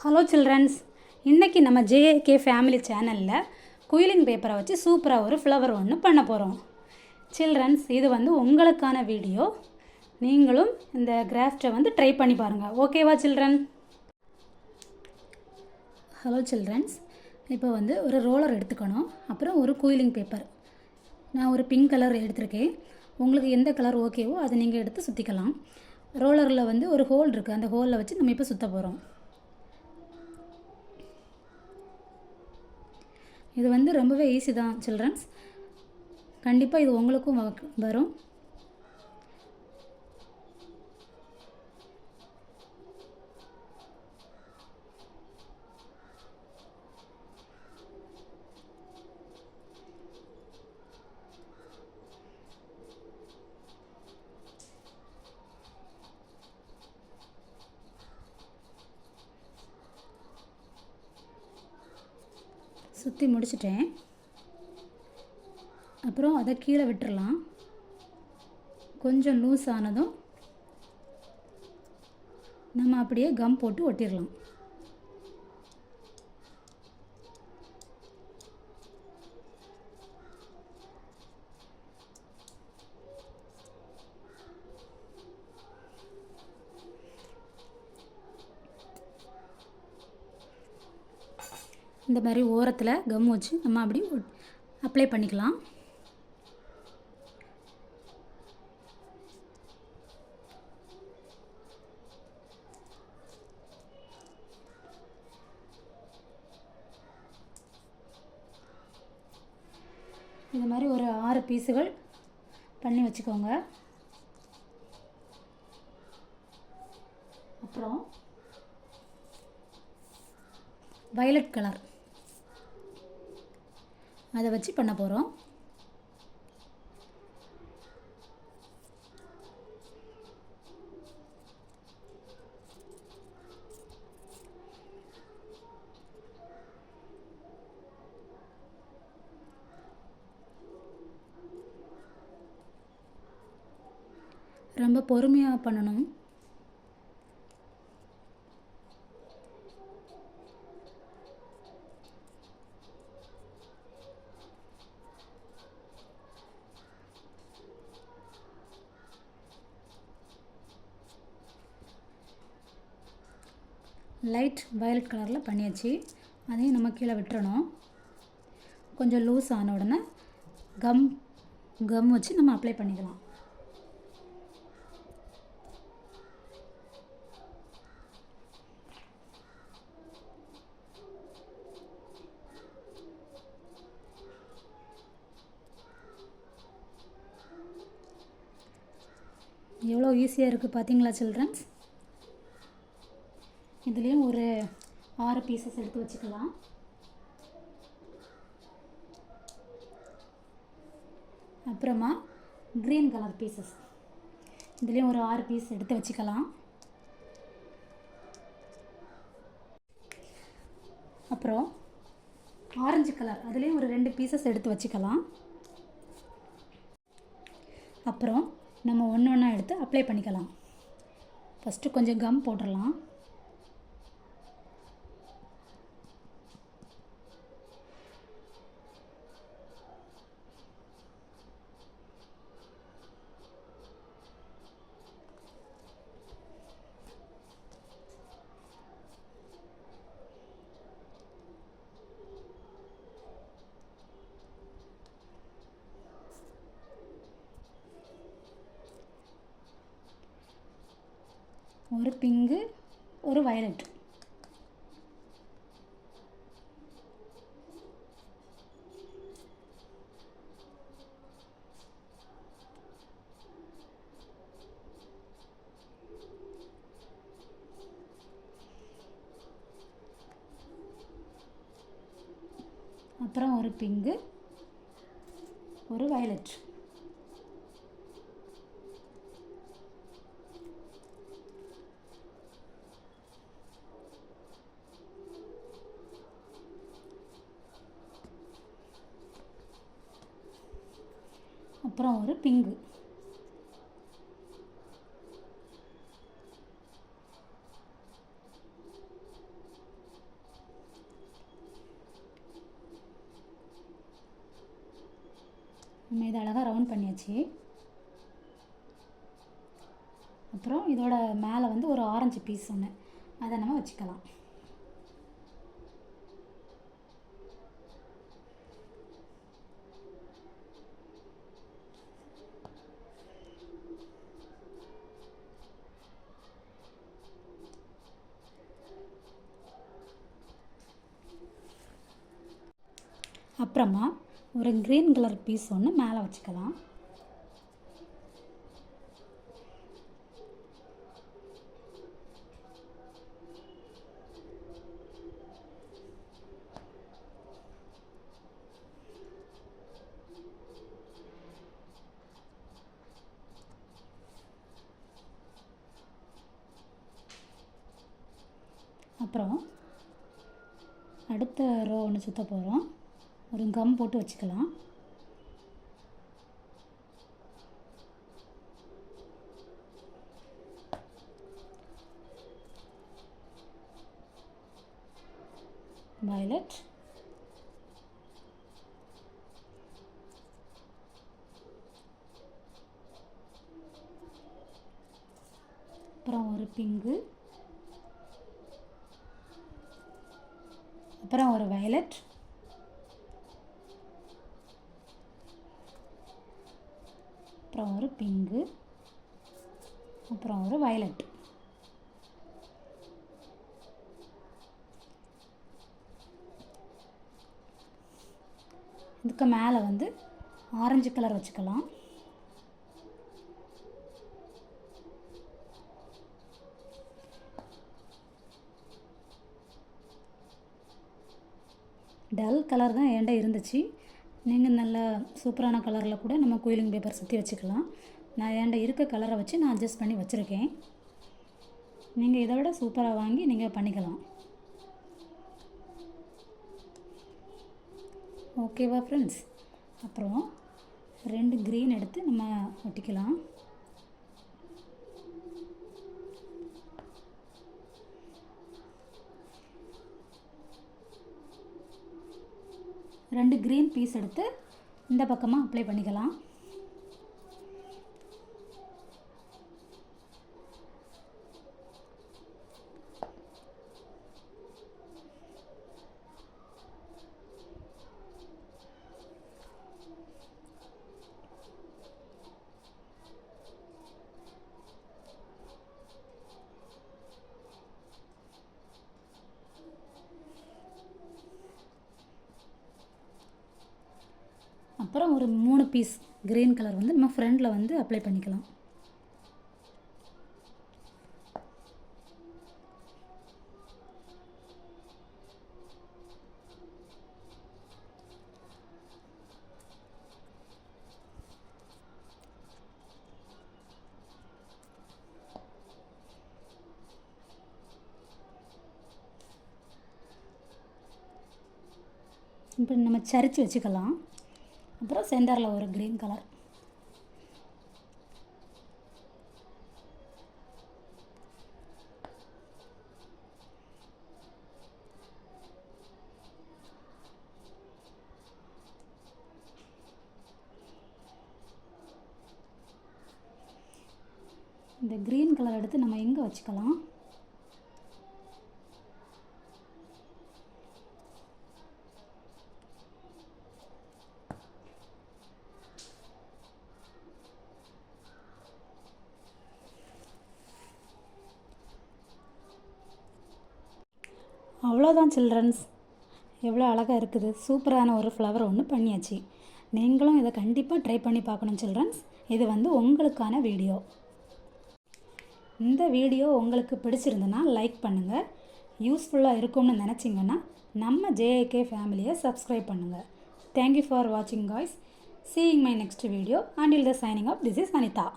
Hello children's, இன்றைக்கி நம்ம ஜேஏகே family சேனலில் குயிலிங் பேப்பரை வச்சு சூப்பராக ஒரு ஃப்ளவர் ஒன்று பண்ண போகிறோம். சில்ட்ரன்ஸ், இது உங்களுக்கான வீடியோ. நீங்களும் இந்த கிராஃப்டை ட்ரை பண்ணி பாருங்கள். ஓகேவா சில்ட்ரன்? ஹலோ சில்ட்ரன்ஸ், இப்போ ஒரு ரோலர் எடுத்துக்கணும். அப்புறம் ஒரு குயிலிங் பேப்பர். நான் ஒரு பிங்க் கலர் எடுத்திருக்கேன். உங்களுக்கு எந்த கலர் ஓகேவோ அதை நீங்கள் எடுத்து சுற்றிக்கலாம். ரோலரில் ஒரு ஹோல் இருக்குது. அந்த ஹோலில் வச்சு நம்ம இப்போ சுற்ற போகிறோம். இது ரொம்பவே ஈஸி தான் சில்ட்ரன்ஸ். கண்டிப்பாக இது உங்களுக்கும் வரும். சுற்றி முடிச்சிட்டேன். அப்புறம் அதை கீழே விட்டுறலாம். கொஞ்சம் லூஸ் ஆனதும் நம்ம அப்படியே கம் போட்டு ஒட்டிடலாம். இந்த மாதிரி ஓரத்தில் கம் வச்சு நம்ம அப்படி அப்ளை பண்ணிக்கலாம். இது மாதிரி ஒரு 6 பீஸுகள் பண்ணி வச்சுக்கோங்க. அப்புறம் வயலட் கலர் அதை வச்சு பண்ண போகிறோம். ரொம்ப பொறுமையாக பண்ணணும். லைட் வயலட் கலரில் பண்ணியாச்சு. அதையும் நம்ம கீழே விட்டுறணும். கொஞ்சம் லூஸ் ஆன உடனே கம் வச்சு நம்ம அப்ளை பண்ணிக்கலாம். எவ்வளோ ஈஸியாக இருக்குது பார்த்தீங்களா சில்ட்ரன்ஸ்? இதுலேயும் ஒரு 6 பீசஸ் எடுத்து வச்சுக்கலாம். அப்புறமா க்ரீன் கலர் பீசஸ் இதுலேயும் ஒரு 6 பீஸ் எடுத்து வச்சுக்கலாம். அப்புறம் ஆரஞ்சு கலர் அதுலேயும் ஒரு 2 பீசஸ் எடுத்து வச்சுக்கலாம். அப்புறம் நம்ம ஒன்றா எடுத்து அப்ளை பண்ணிக்கலாம். ஃபஸ்ட்டு கொஞ்சம் கம் போட்டுடலாம். ஒரு பிங்கு, ஒரு வயலட். அப்புறம் ஒரு பிங்கு, ஒரு வயலட். அப்புறம் ஒரு பிங்கு. நம்ம இதை அழகாக ரவுண்ட் பண்ணியாச்சு. அப்புறம் இதோட மேலே வந்து ஒரு ஆரஞ்சு பீஸ் ஒன்று, அதை நம்ம வச்சுக்கலாம். அப்புறமா ஒரு க்ரீன் கலர் பீஸ் ஒன்று மேலே வச்சுக்கலாம். அப்புறம் அடுத்த ரோ ஒன்று சுற்ற போகிறோம். ஒரு கம் போட்டு வச்சுக்கலாம். வயலட், அப்புறம் ஒரு பிங்கு, அப்புறம் ஒரு வயலட், அப்புறம் ஒரு பிங்கு, அப்புறம் ஒரு வயலட். இதுக்கு மேலே வந்து ஆரஞ்சு கலர் வச்சுக்கலாம். டல் கலர் தான் என்கிட்ட இருந்துச்சு. நீங்கள் நல்ல சூப்பரான கலரில் கூட நம்ம குயிலிங் பேப்பர் சுற்றி வச்சுக்கலாம். நான் என்கிட்ட இருக்க கலரை வச்சு நான் அட்ஜஸ்ட் பண்ணி வச்சுருக்கேன். நீங்கள் இதை விட சூப்பராக வாங்கி நீங்கள் பண்ணிக்கலாம். ஓகேவா ஃப்ரெண்ட்ஸ்? அப்புறம் 2 க்ரீன் எடுத்து நம்ம ஒட்டிக்கலாம். ரெண்டு க்ரீன் பீஸ் எடுத்து இந்த பக்கமாக அப்ளை பண்ணிக்கலாம். அப்புறம் ஒரு 3 பீஸ் க்ரீன் கலர் வந்து நம்ம ஃப்ரண்டில் வந்து அப்ளை பண்ணிக்கலாம். இப்போ நம்ம சரித்து வச்சுக்கலாம். அப்புறம் சென்டரில் ஒரு க்ரீன் கலர். இந்த க்ரீன் கலர் எடுத்து நம்ம எங்கே வச்சுக்கலாம்? அவ்வளோதான் சில்ட்ரன்ஸ். எவ்வளோ அழகாக இருக்குது. சூப்பரான ஒரு ஃப்ளவர் ஒன்று பண்ணியாச்சு. நீங்களும் இதை கண்டிப்பாக ட்ரை பண்ணி பார்க்கணும் சில்ட்ரன்ஸ். இது வந்து உங்களுக்கான வீடியோ. இந்த வீடியோ உங்களுக்கு பிடிச்சிருந்துன்னா லைக் பண்ணுங்கள். யூஸ்ஃபுல்லாக இருக்கும்னு நினச்சிங்கன்னா நம்ம JAK ஃபேமிலியை சப்ஸ்கிரைப் பண்ணுங்கள். தேங்க்யூ ஃபார் வாட்சிங் guys. Seeing my next video. Until the signing off, this is Anita.